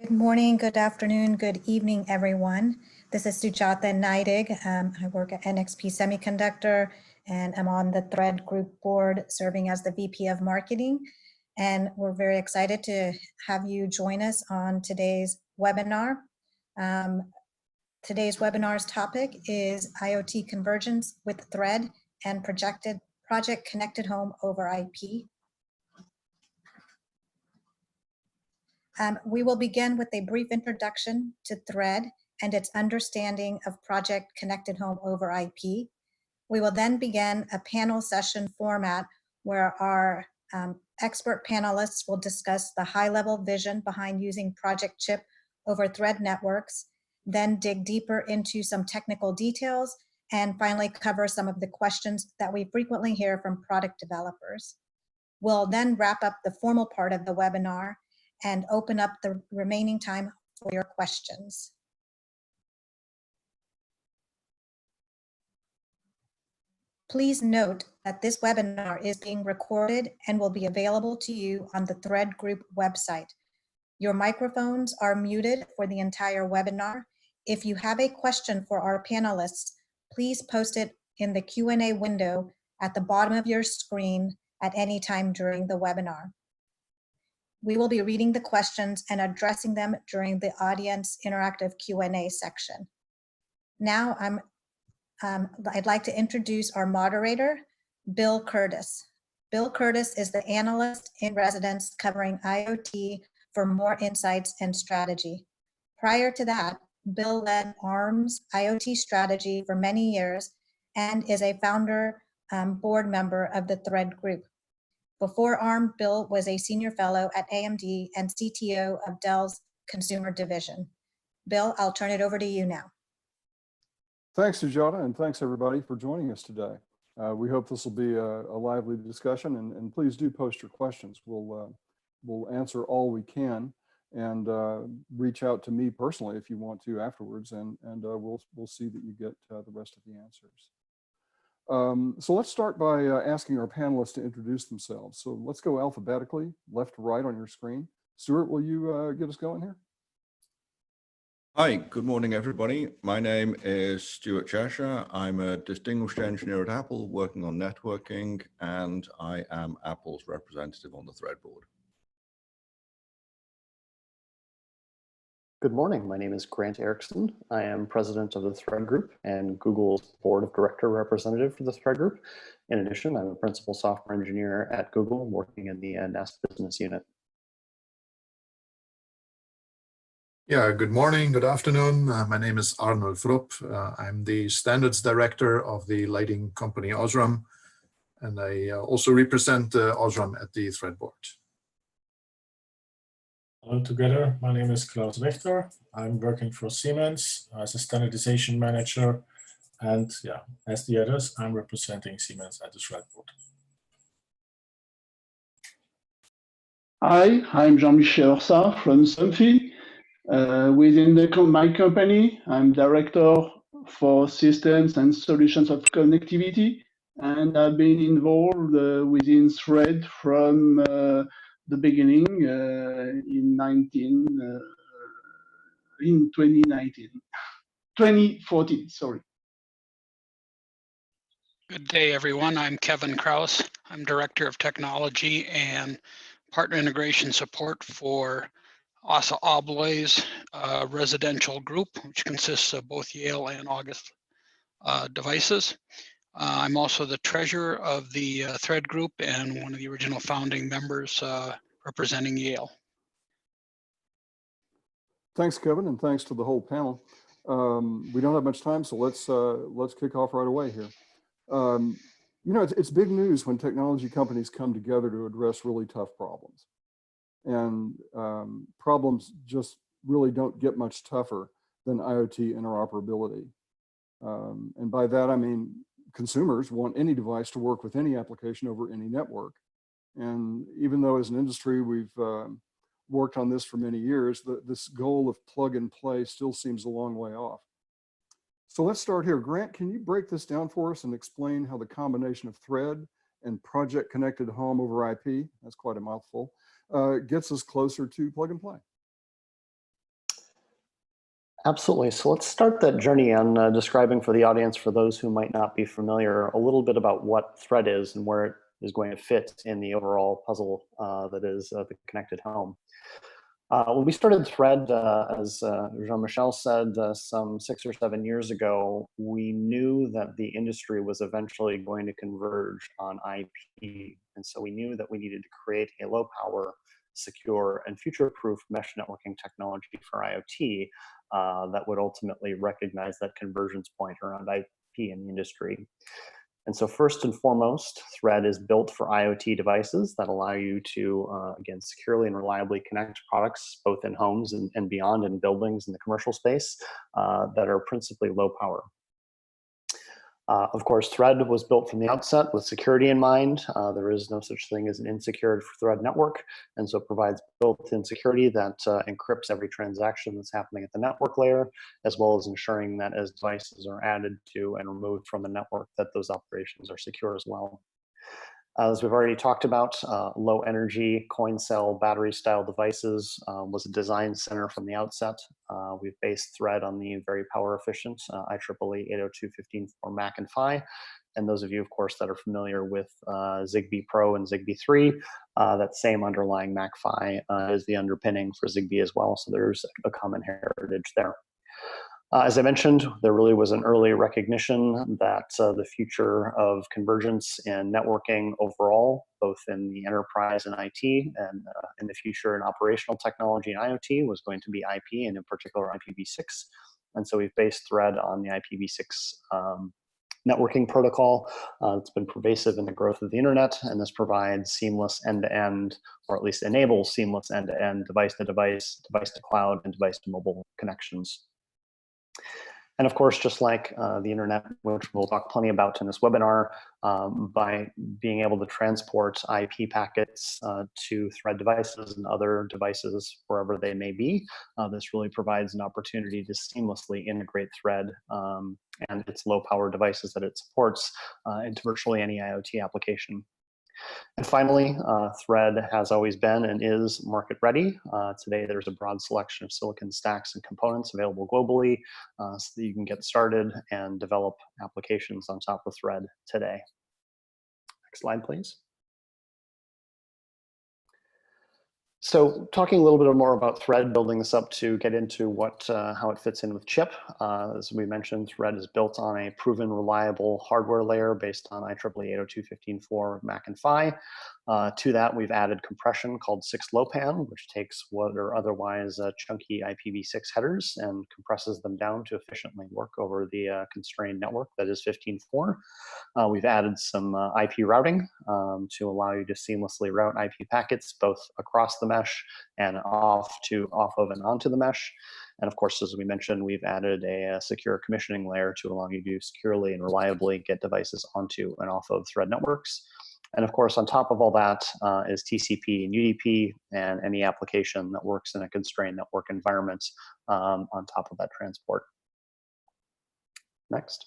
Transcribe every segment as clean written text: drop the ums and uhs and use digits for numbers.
Good morning, good afternoon, good evening, everyone. This is Sujata Naidig. I work at NXP Semiconductor and I'm on the Thread Group board serving as the VP of Marketing. And we're very excited to have you join us on today's webinar. Today's webinar's topic is IoT Convergence with Thread and Project Connected Home over IP. We will begin with a brief introduction to Thread and its understanding of Project Connected Home over IP. We will then begin a panel session format where our expert panelists will discuss the high-level vision behind using Project Chip over Thread networks, then dig deeper into some technical details, and finally cover some of the questions that we frequently hear from product developers. We'll then wrap up the formal part of the webinar and open up the remaining time for your questions. Please note that this webinar is being recorded and will be available to you on the Thread Group website. Your microphones are muted for the entire webinar. If you have a question for our panelists, please post it in the Q&A window at the bottom of your screen at any time during the webinar. We will be reading the questions and addressing them during the audience interactive Q&A section. Now I'd like to introduce our moderator, Bill Curtis. Bill Curtis is the analyst in residence covering IoT for more insights and strategy. Prior to that, Bill led ARM's IoT strategy for many years and is a founder board member of the Thread Group. Before ARM, Bill was a senior fellow at AMD and CTO of Dell's consumer division. Bill, I'll turn it over to you now. Thanks, Sujata, and thanks everybody for joining us today. We hope this will be a lively discussion, and please do post your questions. We'll answer all we can, and reach out to me personally if you want to afterwards, and we'll see that you get the rest of the answers. So let's start by asking our panelists to introduce themselves. So let's go alphabetically, left to right on your screen. Stuart, will you get us going here? Hi, good morning, everybody. My name is Stuart Cheshire. I'm a distinguished engineer at Apple working on networking, and I am Apple's representative on the Thread board. Good morning, my name is Grant Erickson. I am president of the Thread Group and Google's board of director representative for the Thread Group. In addition, I'm a principal software engineer at Google working in the Nest business unit. Yeah, good morning, good afternoon. My name is Arnold Wrapup. I'm the standards director of the lighting company Osram, and I also represent Osram at the Thread board. Hello together, my name is Klaus Wächter. I'm working for Siemens as a standardization manager, and yeah, as the others, I'm representing Siemens at the Thread board. Hi, I'm Jean-Michel Orsat from Somfy. Within my company, I'm director for systems and solutions of connectivity, and I've been involved within Thread from the beginning in 2014, sorry. Good day, everyone. I'm Kevin Kraus. I'm Director of Technology and Partner Integration Support for ASSA ABLOY's residential group, which consists of both Yale and August devices. I'm also the treasurer of the Thread Group and one of the original founding members representing Yale. Thanks, Kevin, and thanks to the whole panel. We don't have much time, so let's kick off right away here. You know, it's big news when technology companies come together to address really tough problems. And problems just really don't get much tougher than IoT interoperability. And by that, I mean, consumers want any device to work with any application over any network. And even though as an industry, we've worked on this for many years, this goal of plug and play still seems a long way off. So let's start here. Grant, can you break this down for us and explain how the combination of Thread and Project Connected Home over IP, that's quite a mouthful, gets us closer to plug and play? Absolutely. So let's start that journey on describing for the audience, for those who might not be familiar, a little bit about what Thread is and where it is going to fit in the overall puzzle that is the connected home. When we started Thread, as Jean-Michel said, some 6 or 7 years ago, we knew that the industry was eventually going to converge on IP. And so we knew that we needed to create a low power, secure, and future-proof mesh networking technology for IoT that would ultimately recognize that convergence point around IP in the industry. And so first and foremost, Thread is built for IoT devices that allow you to, again, securely and reliably connect products both in homes and beyond, in buildings in the commercial space that are principally low power. Of course, Thread was built from the outset with security in mind. There is no such thing as an insecure Thread network, and so it provides built-in security that encrypts every transaction that's happening at the network layer, as well as ensuring that as devices are added to and removed from the network, that those operations are secure as well. As we've already talked about, low energy coin cell battery style devices was a design center from the outset. We've based Thread on the very power efficient IEEE 802.15.4 Mac and Phi. And those of you, of course, that are familiar with Zigbee Pro and Zigbee 3, that same underlying Mac Phi is the underpinning for Zigbee as well. So there's a common heritage there. As I mentioned, there really was an early recognition that the future of convergence in networking overall, both in the enterprise and IT, and in the future in operational technology and IoT, was going to be IP, and in particular IPv6. And so we've based Thread on the IPv6 networking protocol. It's been pervasive in the growth of the internet, and this provides seamless end-to-end, or at least enables seamless end-to-end device-to-device, device-to-cloud, and device-to-mobile connections. And of course, just like the internet, which we'll talk plenty about in this webinar, by being able to transport IP packets to Thread devices and other devices wherever they may be, this really provides an opportunity to seamlessly integrate Thread and its low power devices that it supports into virtually any IoT application. And finally, Thread has always been and is market ready. Today, there's a broad selection of silicon stacks and components available globally so that you can get started and develop applications on top of Thread today. Next slide, please. So talking a little bit more about Thread, building this up to get into how it fits in with chip. As we mentioned, Thread is built on a proven, reliable hardware layer based on IEEE 802.15.4 Mac and Phi. To that, we've added compression called 6LoWPAN, which takes what are otherwise chunky IPv6 headers and compresses them down to efficiently work over the constrained network that is 15.4. We've added some IP routing to allow you to seamlessly route IP packets both across the mesh and off of and onto the mesh. And of course, as we mentioned, we've added a secure commissioning layer to allow you to securely and reliably get devices onto and off of Thread networks. And of course, on top of all that is TCP and UDP and any application that works in a constrained network environment on top of that transport. Next.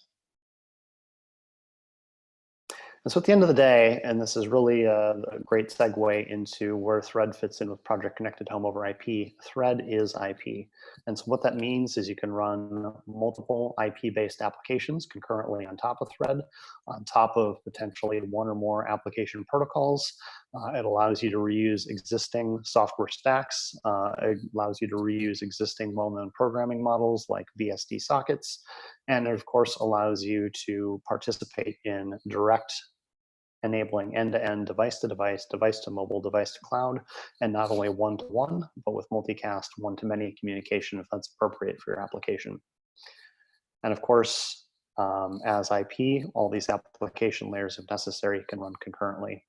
And so at the end of the day, and this is really a great segue into where Thread fits in with Project Connected Home over IP, Thread is IP. And so what that means is you can run multiple IP-based applications concurrently on top of Thread, on top of potentially one or more application protocols. It allows you to reuse existing software stacks. It allows you to reuse existing well-known programming models like BSD sockets. And it, of course, allows you to participate in direct enabling end-to-end device-to-device, device-to-mobile, device-to-cloud, and not only one-to-one, but with multicast one-to-many communication if that's appropriate for your application. And of course, as IP, all these application layers, if necessary, can run concurrently.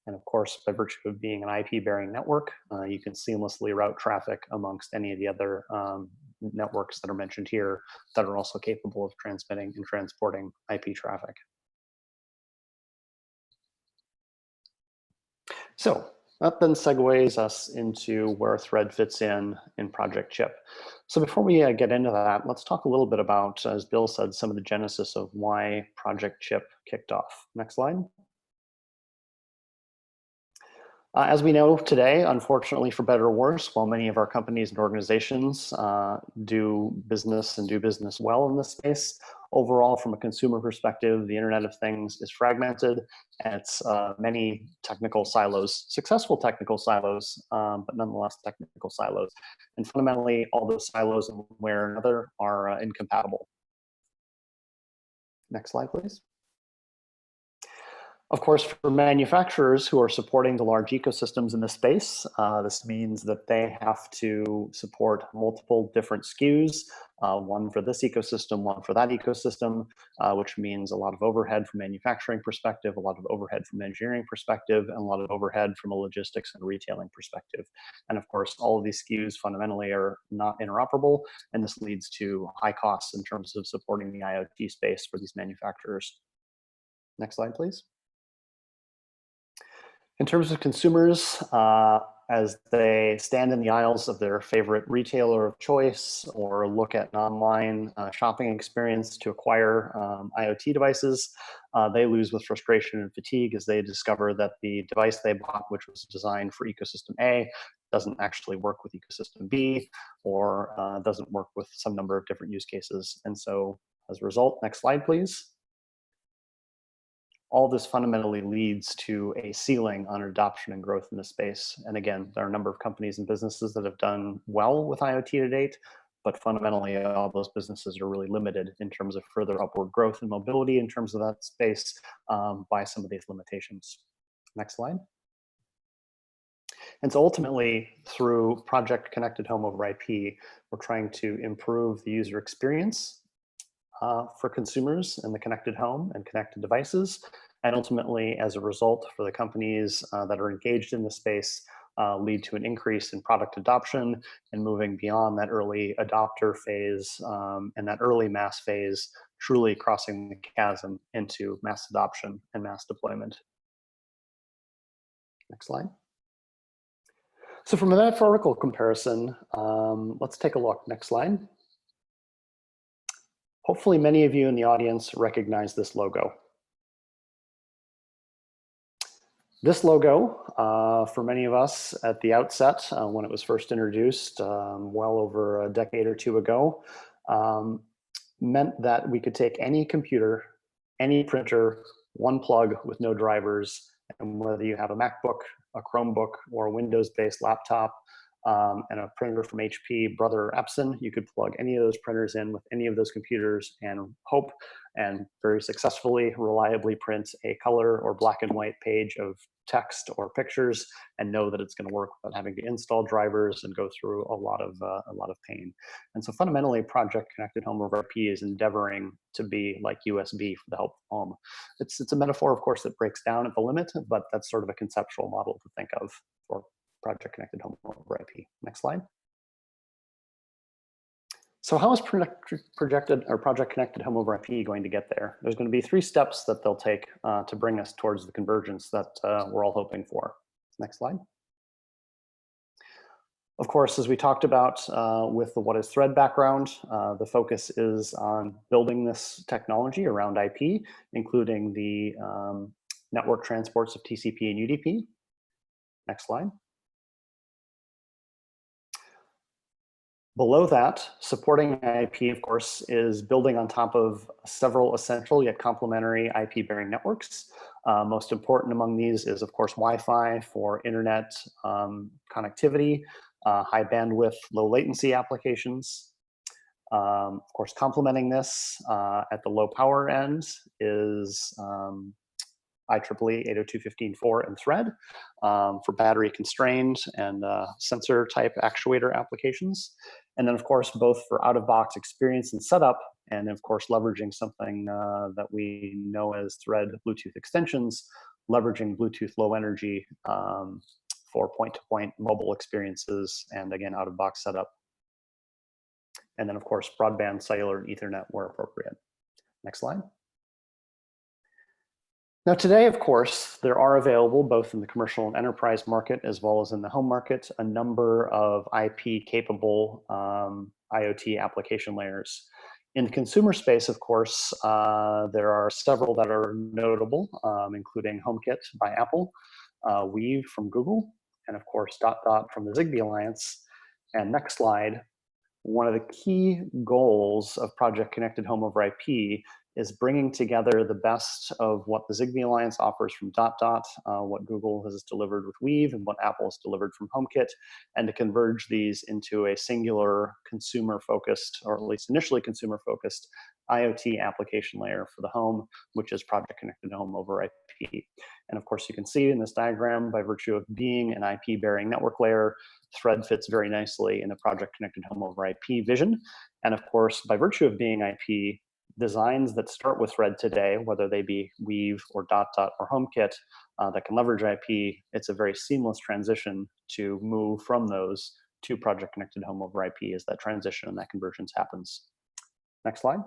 And of course, by virtue of being an IP-bearing network, you can seamlessly route traffic amongst any of the other networks that are mentioned here that are also capable of transmitting and transporting IP traffic. So that then segues us into where Thread fits in Project Chip. So before we get into that, let's talk a little bit about, as Bill said, some of the genesis of why Project Chip kicked off. Next slide. As we know today, unfortunately, for better or worse, while many of our companies and organizations do business well in this space, overall, from a consumer perspective, the Internet of Things is fragmented, and it's many technical silos, successful technical silos, but nonetheless technical silos. And fundamentally, all those silos in one way or another are incompatible. Next slide, please. Of course, for manufacturers who are supporting the large ecosystems in this space, this means that they have to support multiple different SKUs, one for this ecosystem, one for that ecosystem, which means a lot of overhead from a manufacturing perspective, a lot of overhead from an engineering perspective, and a lot of overhead from a logistics and retailing perspective. And of course, all of these SKUs fundamentally are not interoperable, and this leads to high costs in terms of supporting the IoT space for these manufacturers. Next slide, please. In terms of consumers, as they stand in the aisles of their favorite retailer of choice or look at an online shopping experience to acquire IoT devices, they lose with frustration and fatigue as they discover that the device they bought, which was designed for ecosystem A, doesn't actually work with ecosystem B, or doesn't work with some number of different use cases. And so as a result, next slide, please. All this fundamentally leads to a ceiling on adoption and growth in the space. And again, there are a number of companies and businesses that have done well with IoT to date, but fundamentally all those businesses are really limited in terms of further upward growth and mobility in terms of that space by some of these limitations. Next slide. And so ultimately, through Project Connected Home over IP, we're trying to improve the user experience for consumers in the connected home and connected devices. And ultimately, as a result, for the companies that are engaged in the space, lead to an increase in product adoption and moving beyond that early adopter phase and that early mass phase, truly crossing the chasm into mass adoption and mass deployment. Next slide. So from a metaphorical comparison, let's take a look. Next slide. Hopefully many of you in the audience recognize this logo. This logo, for many of us at the outset, when it was first introduced well over a decade or two ago, meant that we could take any computer, any printer, one plug with no drivers, and whether you have a MacBook, a Chromebook, or a Windows-based laptop, and a printer from HP, brother Epson, you could plug any of those printers in with any of those computers and hope and very successfully, reliably print a color or black and white page of text or pictures and know that it's going to work without having to install drivers and go through a lot of pain. And so fundamentally, Project Connected Home over IP is endeavoring to be like USB for the help of home. It's a metaphor, of course, that breaks down at the limit, but that's sort of a conceptual model to think of for Project Connected Home over IP. Next slide. So how is Project Connected Home over IP going to get there? There's going to be 3 steps that they'll take to bring us towards the convergence that we're all hoping for. Next slide. Of course, as we talked about with the What is Thread background, the focus is on building this technology around IP, including the network transports of TCP and UDP. Next slide. Below that, supporting IP, of course, is building on top of several essential yet complementary IP-bearing networks. Most important among these is, of course, Wi-Fi for internet connectivity, high bandwidth, low latency applications. Of course, complementing this at the low power end is IEEE 802.15.4 and Thread for battery constrained and sensor type actuator applications. And then of course, both for out-of-box experience and setup, and of course, leveraging something that we know as Thread Bluetooth extensions, leveraging Bluetooth low energy for point-to-point mobile experiences, and again, out-of-box setup. And then of course, broadband, cellular, and Ethernet where appropriate. Next slide. Now today, of course, there are available both in the commercial and enterprise market as well as in the home market, a number of IP-capable IoT application layers. In the consumer space, of course, there are several that are notable, including HomeKit by Apple, Weave from Google, and of course, from the Zigbee Alliance. And next slide, one of the key goals of Project Connected Home over IP is bringing together the best of what the Zigbee Alliance offers from what Google has delivered with Weave, and what Apple has delivered from HomeKit, and to converge these into a singular consumer-focused, or at least initially consumer-focused, IoT application layer for the home, which is Project Connected Home over IP. And of course, you can see in this diagram, by virtue of being an IP-bearing network layer, Thread fits very nicely in the Project Connected Home over IP vision. And of course, by virtue of being IP, designs that start with Thread today, whether they be Weave or or HomeKit that can leverage IP, it's a very seamless transition to move from those to Project Connected Home over IP as that transition and that convergence happens. Next slide.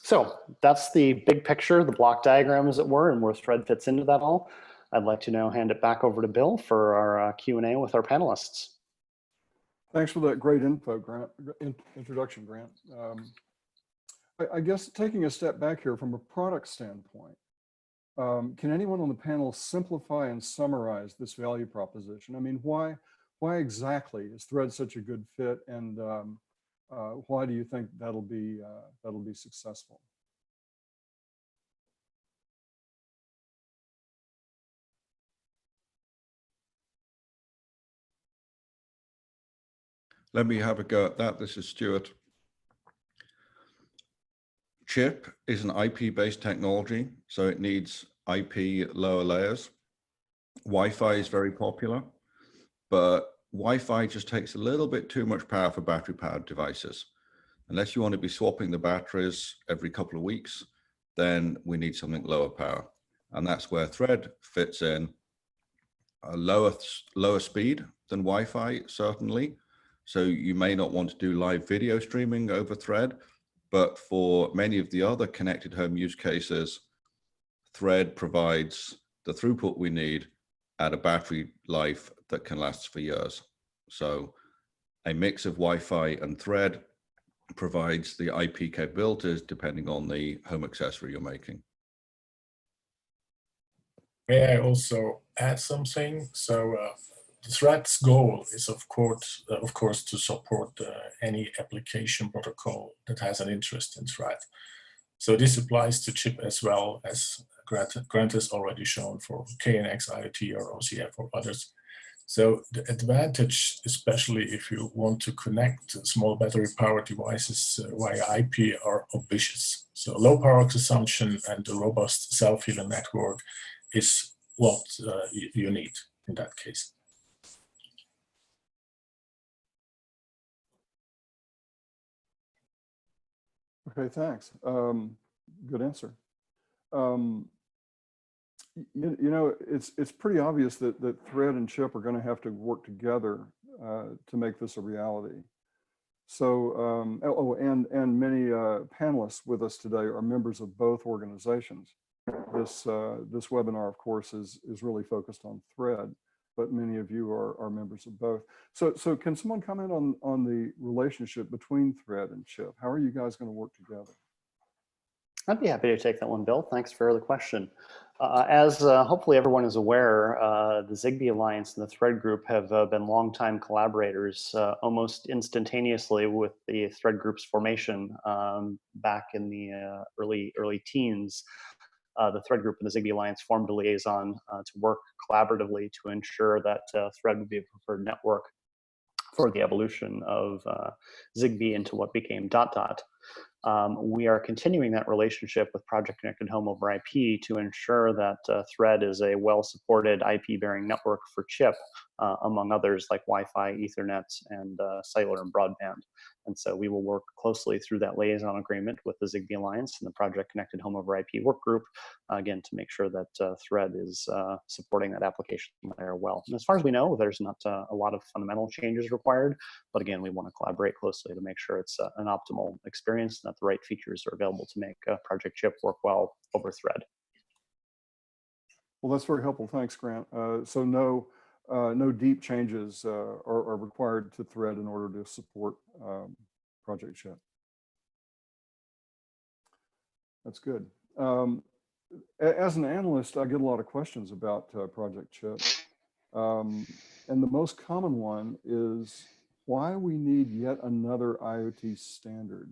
So that's the big picture, the block diagram as it were, and where Thread fits into that all. I'd like to now hand it back over to Bill for our Q&A with our panelists. Thanks for that great info, Grant, introduction, Grant. I guess taking a step back here from a product standpoint, can anyone on the panel simplify and summarize this value proposition? I mean, why exactly is Thread such a good fit, and why do you think that'll be successful? Let me have a go at that. This is Stuart. Chip is an IP-based technology, so it needs IP lower layers. Wi-Fi is very popular, but Wi-Fi just takes a little bit too much power for battery-powered devices. Unless you want to be swapping the batteries every couple of weeks, then we need something lower power. And that's where Thread fits in. A lower speed than Wi-Fi, certainly. So you may not want to do live video streaming over Thread, but for many of the other connected home use cases, Thread provides the throughput we need at a battery life that can last for years. So a mix of Wi-Fi and Thread provides the IP capabilities depending on the home accessory you're making. May I also add something? So Thread's goal is, of course, to support any application protocol that has an interest in Thread. So this applies to Chip as well, as Grant has already shown for KNX, IoT, or OCF, or others. So the advantage, especially if you want to connect small battery-powered devices via IP, are obvious. So low power consumption and a robust self-healing network is what you need in that case. Okay, thanks. Good answer. You know, it's pretty obvious that Thread and Chip are going to have to work together to make this a reality. So, and many panelists with us today are members of both organizations. This webinar, of course, is really focused on Thread, but many of you are members of both. So can someone comment on the relationship between Thread and Chip? How are you guys going to work together? I'd be happy to take that one, Bill. Thanks for the question. As hopefully everyone is aware, the Zigbee Alliance and the Thread Group have been longtime collaborators, almost instantaneously with the Thread Group's formation back in the early teens. The Thread Group and the Zigbee Alliance formed a liaison to work collaboratively to ensure that Thread would be a preferred network for the evolution of Zigbee into what became . We are continuing that relationship with Project Connected Home over IP to ensure that Thread is a well-supported IP-bearing network for Chip, among others like Wi-Fi, Ethernet, and cellular and broadband. And so we will work closely through that liaison agreement with the Zigbee Alliance and the Project Connected Home over IP work group, again, to make sure that Thread is supporting that application layer well. And as far as we know, there's not a lot of fundamental changes required, but again, we want to collaborate closely to make sure it's an optimal experience and that the right features are available to make Project Chip work well over Thread. Well, that's very helpful. Thanks, Grant. So no deep changes are required to Thread in order to support Project Chip. That's good. as an analyst, I get a lot of questions about Project Chip. And the most common one is why we need yet another IoT standard.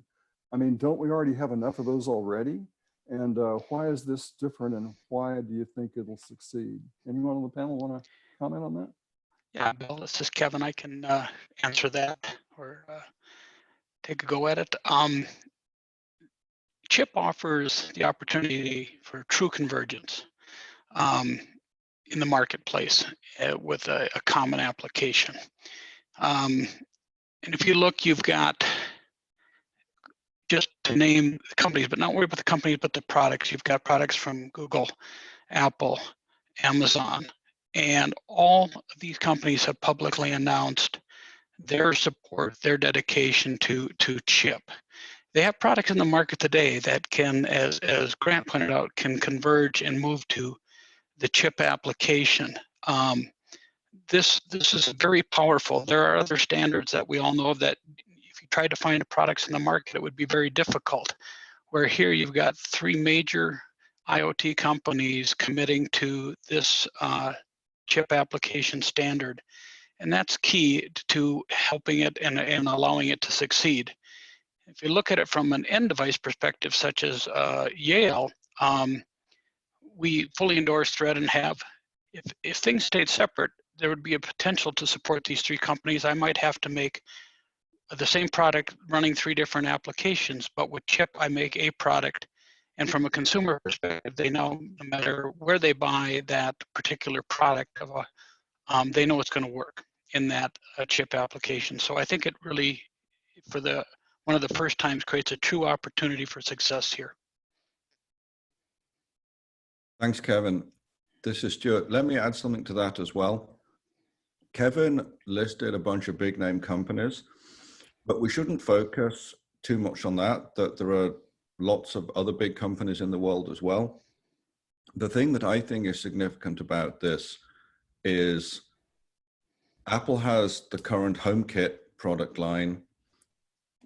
I mean, don't we already have enough of those already? And why is this different, and why do you think it'll succeed? Anyone on the panel want to comment on that? Yeah, Bill, this is Kevin. I can answer that or take a go at it. Chip offers the opportunity for true convergence in the marketplace with a common application. And if you look, you've got, just to name the companies, but not worry about the companies, but the products. You've got products from Google, Apple, Amazon, and all of these companies have publicly announced their support, their dedication to chip. They have products in the market today that can, as Grant pointed out, can converge and move to the chip application. This is very powerful. There are other standards that we all know of that if you tried to find products in the market, it would be very difficult. Where here you've got 3 major IoT companies committing to this chip application standard. And that's key to helping it and allowing it to succeed. If you look at it from an end device perspective, such as Yale, we fully endorse Thread and have. If things stayed separate, there would be a potential to support these 3 companies. I might have to make the same product running 3 different applications, but with chip, I make a product. And from a consumer perspective, they know no matter where they buy that particular product, they know it's going to work in that chip application. So I think it really, for one of the first times, creates a true opportunity for success here. Thanks, Kevin. This is Stuart. Let me add something to that as well. Kevin listed a bunch of big name companies, but we shouldn't focus too much on that there are lots of other big companies in the world as well. The thing that I think is significant about this is Apple has the current HomeKit product line.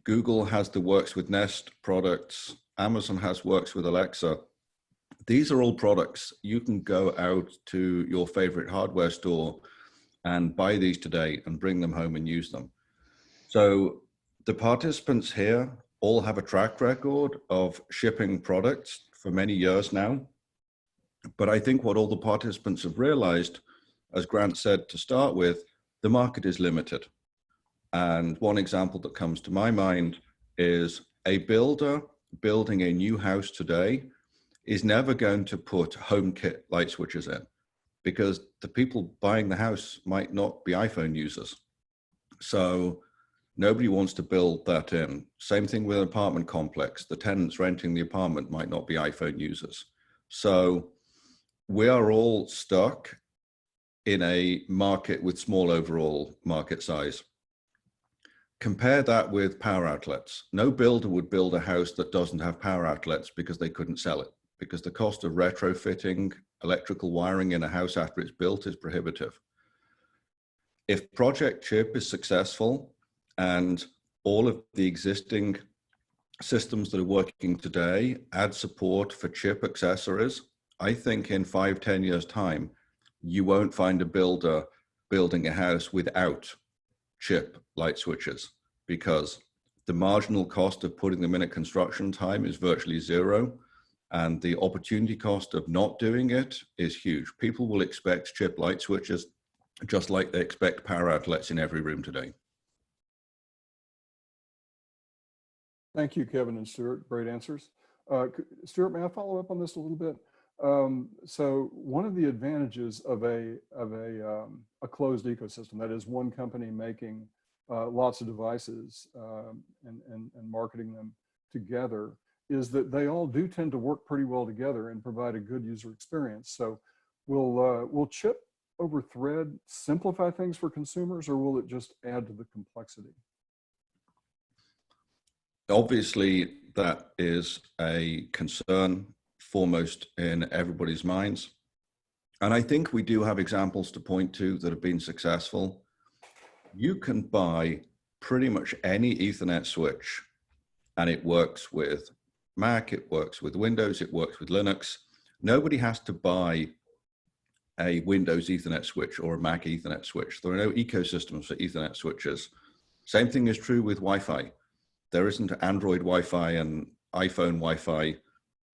Google has the Works with Nest products. Amazon has Works with Alexa. These are all products. You can go out to your favorite hardware store and buy these today and bring them home and use them. So the participants here all have a track record of shipping products for many years now. But I think what all the participants have realized, as Grant said to start with, the market is limited. And one example that comes to my mind is a builder building a new house today is never going to put HomeKit light switches in because the people buying the house might not be iPhone users. So nobody wants to build that in. Same thing with an apartment complex. The tenants renting the apartment might not be iPhone users. So we are all stuck in a market with small overall market size. Compare that with power outlets. No builder would build a house that doesn't have power outlets because they couldn't sell it, because the cost of retrofitting electrical wiring in a house after it's built is prohibitive. If Project Chip is successful and all of the existing systems that are working today add support for chip accessories, I think in 5-10 years time, you won't find a builder building a house without chip light switches, because the marginal cost of putting them in at construction time is virtually zero. And the opportunity cost of not doing it is huge. People will expect chip light switches just like they expect power outlets in every room today. Thank you, Kevin and Stuart. Great answers. Stuart, may I follow up on this a little bit? So one of the advantages of a closed ecosystem, that is one company making lots of devices and marketing them together, is that they all do tend to work pretty well together and provide a good user experience. So will chip over thread simplify things for consumers, or will it just add to the complexity? Obviously, that is a concern foremost in everybody's minds. And I think we do have examples to point to that have been successful. You can buy pretty much any Ethernet switch and it works with Mac, it works with Windows, it works with Linux. Nobody has to buy a Windows Ethernet switch or a Mac Ethernet switch. There are no ecosystems for Ethernet switches. Same thing is true with Wi-Fi. There isn't Android Wi-Fi and iPhone Wi-Fi.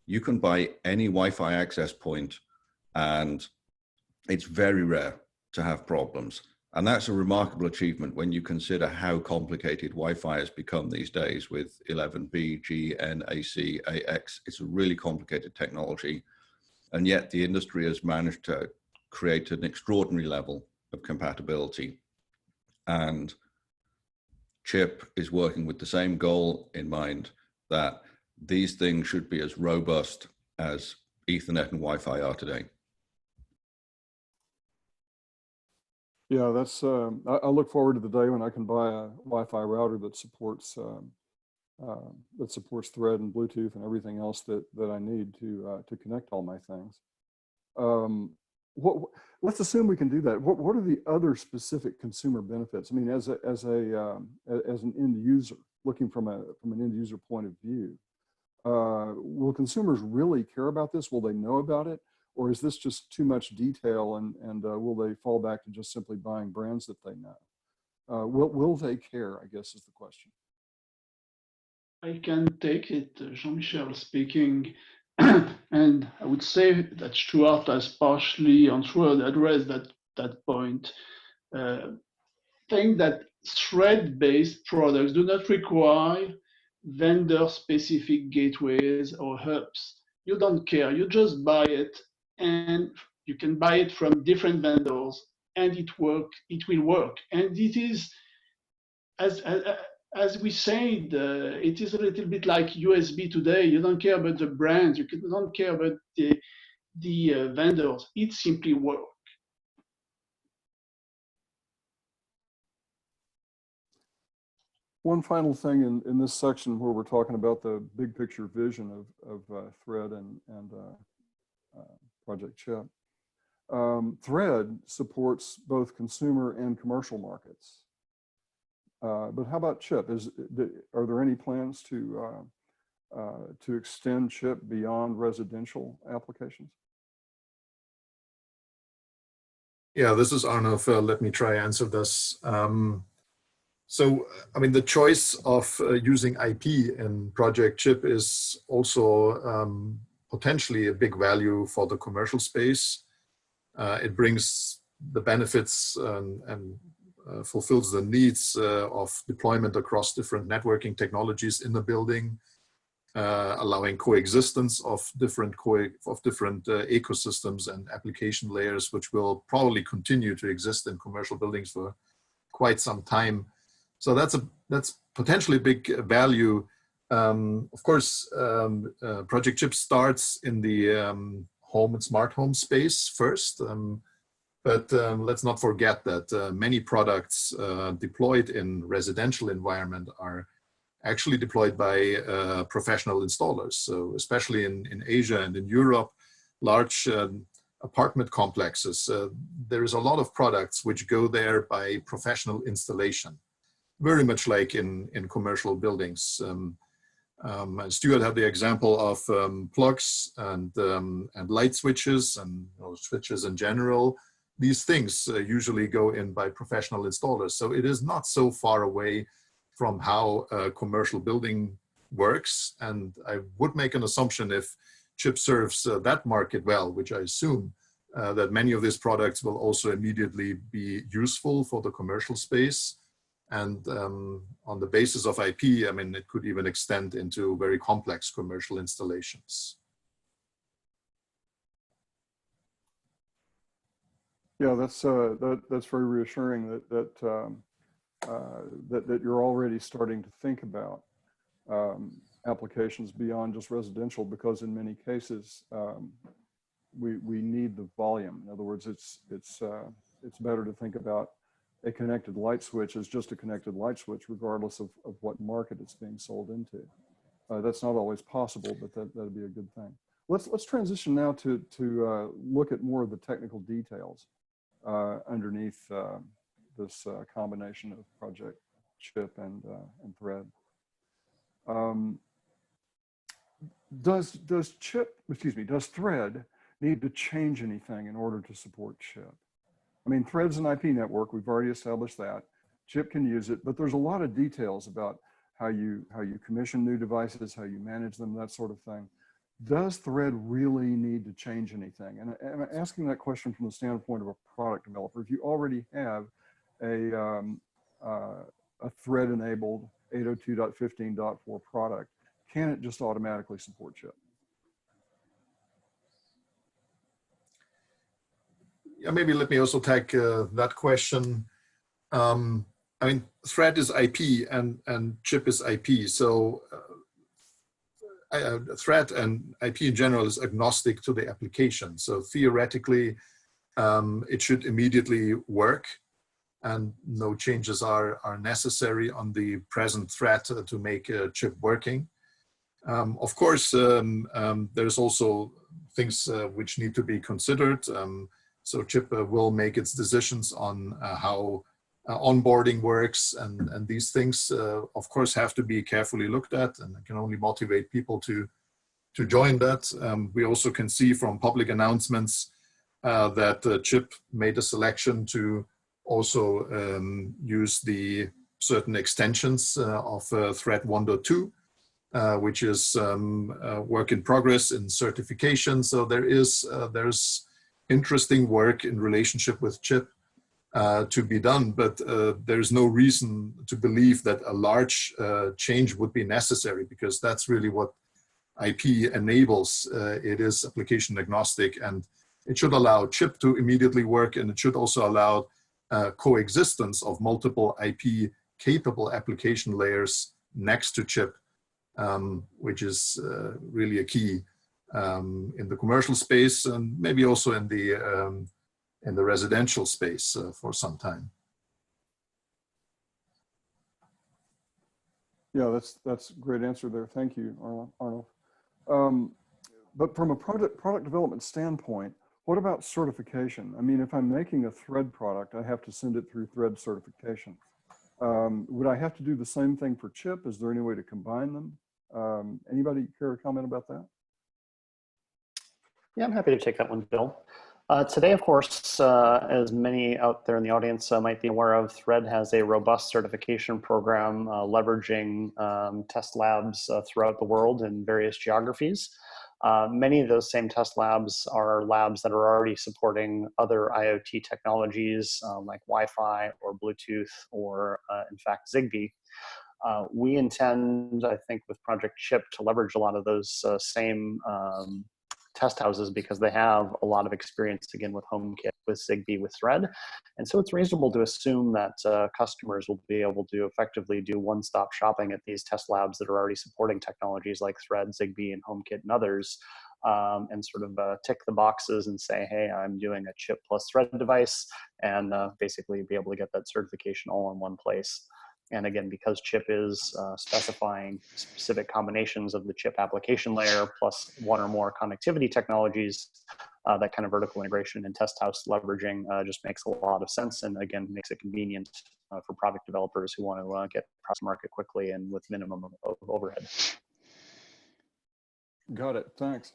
You can buy any Wi-Fi access point, and it's very rare to have problems. And that's a remarkable achievement when you consider how complicated Wi-Fi has become these days with 11B, G, N, AC, AX. It's a really complicated technology. And yet the industry has managed to create an extraordinary level of compatibility. And CHIP is working with the same goal in mind, that these things should be as robust as Ethernet and Wi-Fi are today. Yeah, that's. I look forward to the day when I can buy a Wi-Fi router that supports Thread and Bluetooth and everything else that I need to connect all my things. Let's assume we can do that. What are the other specific consumer benefits? I mean, as an end user, looking from an end user point of view, will consumers really care about this? Will they know about it? Or is this just too much detail, and will they fall back to just simply buying brands that they know? Will they care, I guess, is the question. I can take it, Jean-Michel speaking. And I would say that Stuart has partially addressed that point. Think that thread-based products do not require vendor-specific gateways or hubs. You don't care, you just buy it, and you can buy it from different vendors, and it will work. And it is, as we said, it is a little bit like USB today. You don't care about the brands, you don't care about the vendors. It simply works. One final thing in this section where we're talking about the big picture vision of Thread and Project CHIP. Thread supports both consumer and commercial markets. But how about CHIP? Are there any plans to extend CHIP beyond residential applications? Yeah, this is Arnaud. Let me try answer this. So, I mean, the choice of using IP in Project CHIP is also potentially a big value for the commercial space. It brings the benefits and fulfills the needs of deployment across different networking technologies in the building, allowing coexistence of different ecosystems and application layers, which will probably continue to exist in commercial buildings for quite some time. So that's potentially a big value. Of course, Project CHIP starts in the home and smart home space first. But let's not forget that many products deployed in residential environment are actually deployed by professional installers. So especially in Asia and in Europe, large apartment complexes, there is a lot of products which go there by professional installation, very much like in commercial buildings. Stuart had the example of plugs and light switches and switches in general. These things usually go in by professional installers. So it is not so far away from how a commercial building works. And I would make an assumption if CHIP serves that market well, which I assume that many of these products will also immediately be useful for the commercial space. And on the basis of IP, I mean, it could even extend into very complex commercial installations. Yeah, that's very reassuring that you're already starting to think about applications beyond just residential, because in many cases we need the volume. In other words, it's better to think about a connected light switch as just a connected light switch, regardless of what market it's being sold into. That's not always possible, but that'd be a good thing. Let's transition now to look at more of the technical details underneath this combination of Project CHIP and Thread. Does Thread need to change anything in order to support chip? I mean, Thread's an IP network. We've already established that. Chip can use it, but there's a lot of details about how you commission new devices, how you manage them, that sort of thing. Does Thread really need to change anything? And I'm asking that question from the standpoint of a product developer. If you already have a Thread-enabled 802.15.4 product, can it just automatically support chip? Yeah, maybe let me also take that question. I mean, Thread is IP and chip is IP. So Thread and IP in general is agnostic to the application. So theoretically, it should immediately work, and no changes are necessary on the present Thread to make a chip working. Of course, there's also things which need to be considered. So chip will make its decisions on how onboarding works, and these things, of course, have to be carefully looked at, and can only motivate people to join that. We also can see from public announcements that chip made a selection to also use the certain extensions of Thread 1.2, which is work in progress in certification. So there's interesting work in relationship with chip to be done, but there's no reason to believe that a large change would be necessary, because that's really what IP enables. It is application agnostic, and it should allow chip to immediately work, and it should also allow coexistence of multiple IP capable application layers next to chip, which is really a key in the commercial space, and maybe also in the residential space for some time. Yeah, that's a great answer there. Thank you, Arnold. But from a product development standpoint, what about certification? I mean, if I'm making a Thread product, I have to send it through Thread certification. Would I have to do the same thing for chip? Is there any way to combine them? Anybody care to comment about that? Yeah, I'm happy to take that one, Bill. Today, of course, as many out there in the audience might be aware of, Thread has a robust certification program leveraging test labs throughout the world in various geographies. Many of those same test labs are labs that are already supporting other IoT technologies like Wi-Fi or Bluetooth or, in fact, Zigbee. We intend, I think, with Project Chip to leverage a lot of those same test houses, because they have a lot of experience, again, with HomeKit, with Zigbee, with Thread. And so it's reasonable to assume that customers will be able to effectively do one-stop shopping at these test labs that are already supporting technologies like Thread, Zigbee, and HomeKit and others, and sort of tick the boxes and say, hey, I'm doing a chip plus Thread device, and basically be able to get that certification all in one place. And again, because chip is specifying specific combinations of the chip application layer plus one or more connectivity technologies, that kind of vertical integration and test house leveraging just makes a lot of sense, and again, makes it convenient for product developers who want to get across the market quickly and with minimum of overhead. Got it, thanks.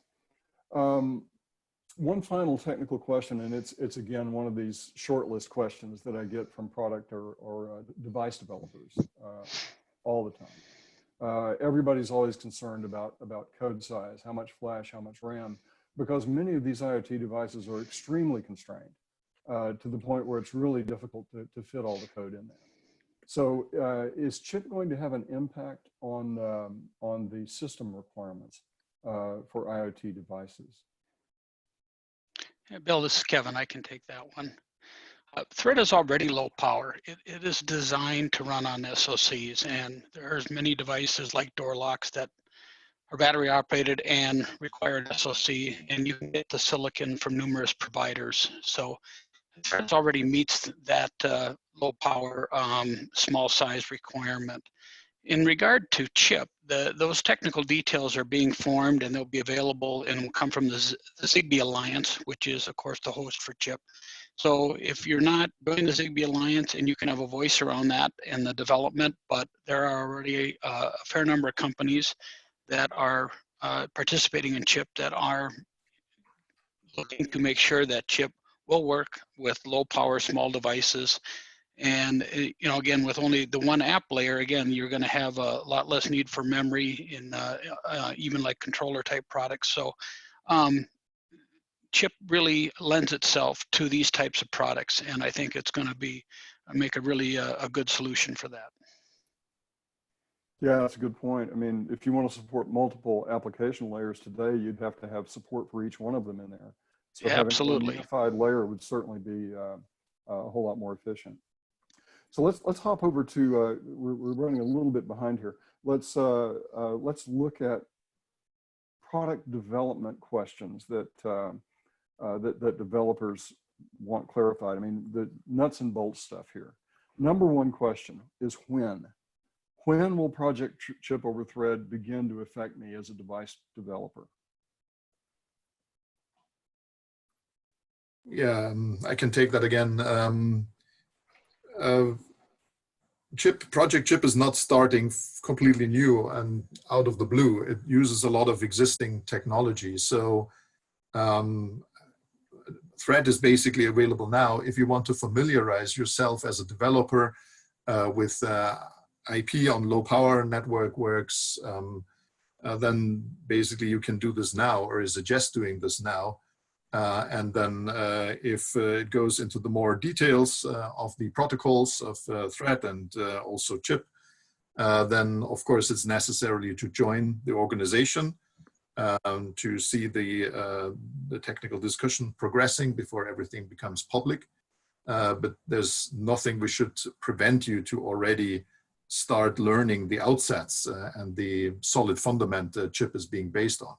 One final technical question, and it's again one of these short list questions that I get from product or device developers all the time. Everybody's always concerned about code size, how much flash, how much RAM, because many of these IoT devices are extremely constrained to the point where it's really difficult to fit all the code in there. So is chip going to have an impact on the system requirements for IoT devices? Yeah, Bill, this is Kevin. I can take that one. Thread is already low power. It is designed to run on SoCs, and there's many devices like door locks that are battery operated and require an SoC, and you can get the silicon from numerous providers. So Thread already meets that low power, small size requirement. In regard to chip, those technical details are being formed, and they'll be available and will come from the Zigbee Alliance, which is, of course, the host for chip. So if you're not doing the Zigbee Alliance, and you can have a voice around that in the development, but there are already a fair number of companies that are participating in chip that are looking to make sure that chip will work with low power small devices. And again, with only the one app layer, again, you're going to have a lot less need for memory in even like controller type products. So chip really lends itself to these types of products, and I think it's going to be make a really a good solution for that. Yeah, that's a good point. I mean, if you want to support multiple application layers today, you'd have to have support for each one of them in there. So having Absolutely. one unified layer would certainly be a whole lot more efficient. So let's hop over to we're running a little bit behind here. Let's look at product development questions that that developers want clarified. I mean, the nuts and bolts stuff here. Number one question is when. When will Project Chip over Thread begin to affect me as a device developer? Yeah, I can take that again. Project Chip is not starting completely new and out of the blue. It uses a lot of existing technology. So Thread is basically available now. If you want to familiarize yourself as a developer with IP on low power network works, then basically you can do this now, or I suggest doing this now. And then if it goes into the more details of the protocols of Thread and also Chip, then of course it's necessary to join the organization to see the technical discussion progressing before everything becomes public. But there's nothing we should prevent you to already start learning the outsets and the solid fundament Chip is being based on.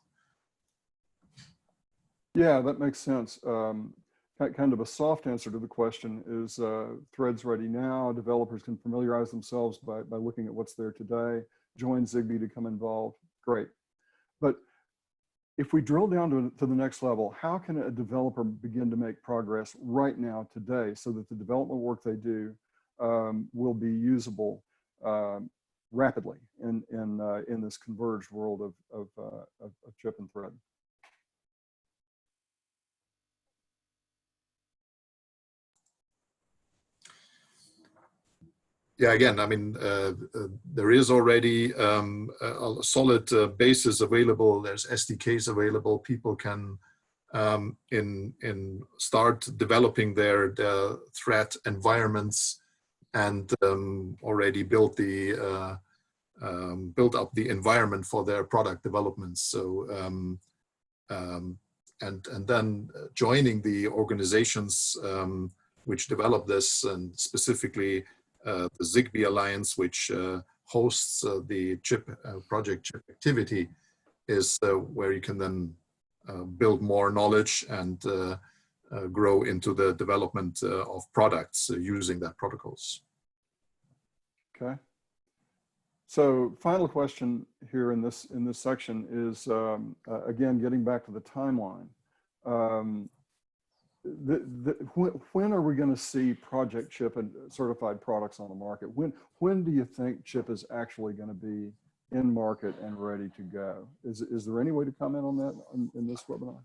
Yeah, that makes sense. Kind of a soft answer to the question is Thread's ready now. Developers can familiarize themselves by looking at what's there today, join Zigbee to come involved. Great. But if we drill down to the next level, how can a developer begin to make progress right now today so that the development work they do will be usable rapidly in this converged world of Chip and Thread? Yeah, again, I mean, there is already a solid basis available. There's SDKs available. People can start developing their threat environments and already build up the environment for their product developments. So and then joining the organizations which develop this, and specifically the Zigbee Alliance, which hosts the Project Chip activity, is where you can then build more knowledge and grow into the development of products using that protocols. Okay. So final question here in this section is again getting back to the timeline. When are we going to see Project Chip and certified products on the market? When do you think Chip is actually going to be in market and ready to go? Is there any way to comment on that in this webinar?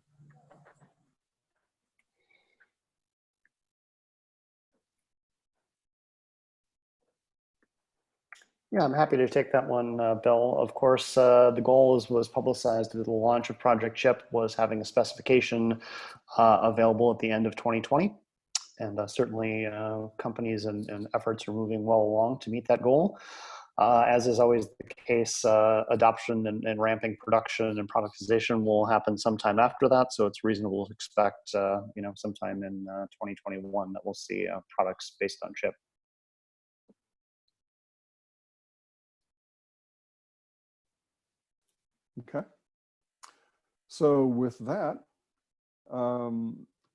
Yeah, I'm happy to take that one, Bill. Of course, the goal was publicized at the launch of Project Chip was having a specification available at the end of 2020. And certainly companies and efforts are moving well along to meet that goal. As is always the case, adoption and ramping production and productization will happen sometime after that. So it's reasonable to expect, sometime in 2021 that we'll see products based on Chip. Okay. So with that,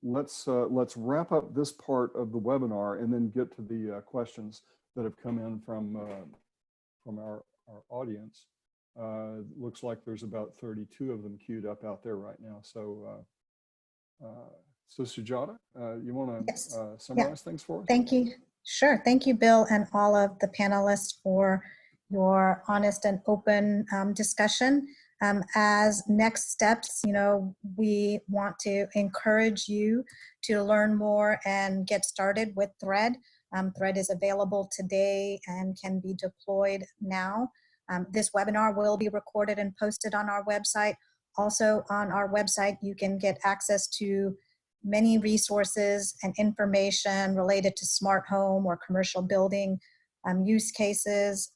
let's wrap up this part of the webinar and then get to the questions that have come in from our audience. Looks like there's about 32 of them queued up out there right now. So, Sujata, you want to summarize things for us? Thank you. Sure. Thank you, Bill, and all of the panelists for your honest and open discussion. As next steps, we want to encourage you to learn more and get started with Thread. Thread is available today and can be deployed now. This webinar will be recorded and posted on our website. Also on our website, you can get access to many resources and information related to smart home or commercial building use cases,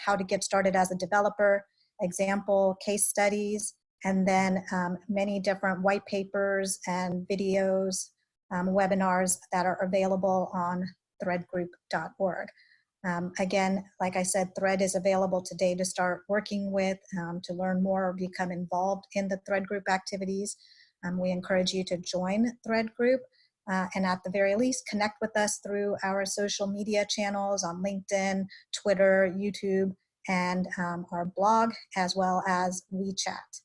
how to get started as a developer, example case studies, and then many different white papers and videos, webinars that are available on threadgroup.org. Again, like I said, Thread is available today to start working with, to learn more or become involved in the Thread group activities. We encourage you to join Thread group and at the very least connect with us through our social media channels on LinkedIn, Twitter, YouTube, and our blog, as well as WeChat.